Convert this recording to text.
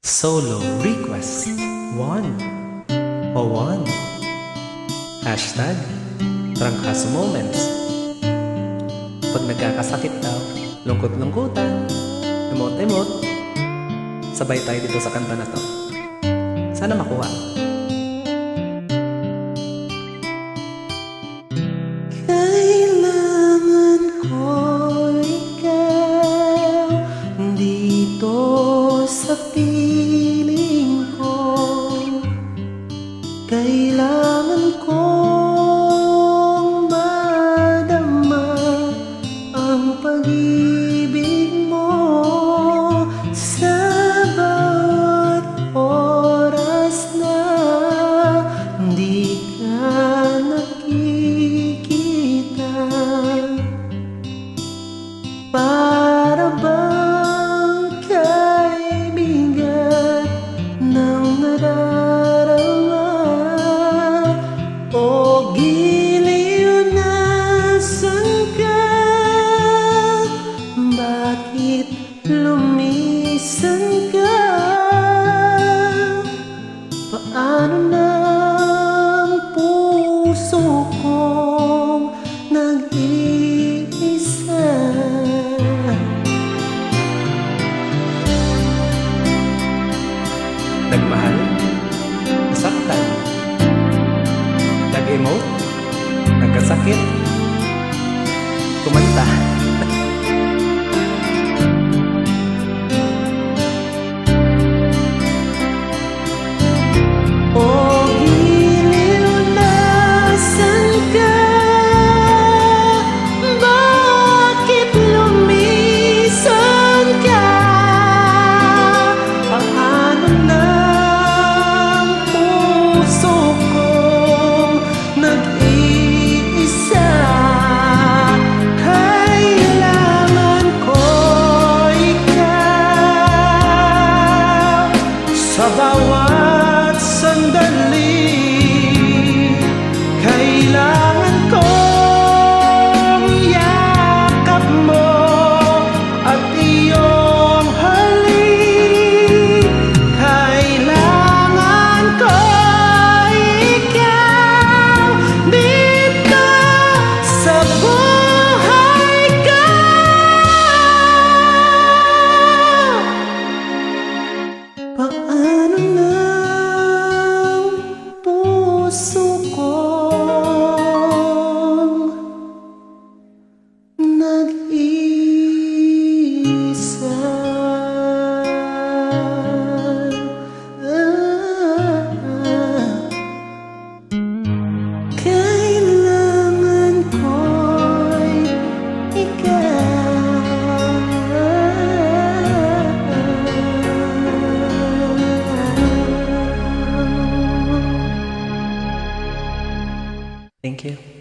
Solo request 101 Hashtag Trangkaso Moments. Pag nagkakasakit daw, lungkot-lungkutan, emot-emot, sabay tayo dito sa kanta na to. Sana makuha. Kailangan ko ikaw dito sa piling ko. Kailangan kong madama ang pag-ibig mo sa bawat oras na hindi ka nakikita. Para bang kay bigat ng nadarama o giliw na saan ka? Bakit lumisan ka? Paano na ang puso kong nag-iisa? Nagmahal, nasaktan, nag-emote, nagkasakit, kumanta. O giliw na saan ka? Bakit lumisan ka? Paano na ang puso kong nag-iisa? Kailangan ko ikaw sa bawat sandali. Kailangan kong yakap mo at iyong halik. Kailangan ko ikaw dito sa buhay ko. Paano na ang puso kong nag-iisa? Kailangan ko'y ikaw. Thank you.